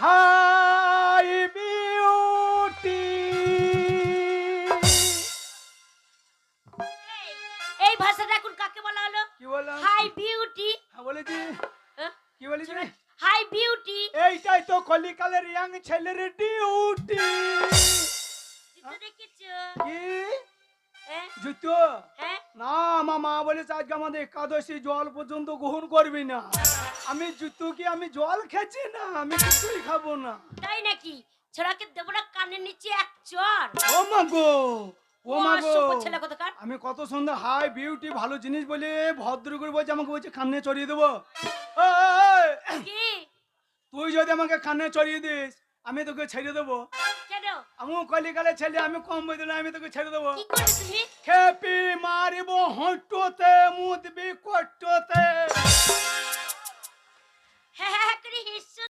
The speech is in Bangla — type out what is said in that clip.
Hi beauty. এই ভাষাটা এখন কাকে বলা হলো? কি বললাম? Hi beauty. হ্যাঁ বলেছি। কি বলেছি? Hi beauty. এইটাই তো কলিকালের ইয়াং ছেলের ডিউটি। জুতো দেখেছো? কি হ্যাঁ? জুতো? হ্যাঁ? না, আমার মা বলেছে আজকে আমাদের একাদশী জল পর্যন্ত গ্রহণ করবি না। আমি জুতো কি আমি জল খেছি না, আমি কিছুই খাবো না। তাই নাকি? ছোড়াকে দেবো না কানের নিচে এক চর। ও মা গো, ও মা গো। অসভ্য ছেলে কোথাকার। আমি কত সুন্দর হাই বিউটি ভালো জিনিস বলে ভদ্র করে বলছে, আমাকে বলছে কানে চড়িয়ে দেবো। এই, কি? তুই যদি আমাকে কানে চড়িয়ে দিস আমি তোকে ছেড়ে দেবো। কেন? আমি কলিকালে ছেলে, আমি কম বই দিলে আমি তোকে ছেড়ে দেবো। কি করবে তুমি? খেপি মারিব হট্টতে মুদবি কট্টতে।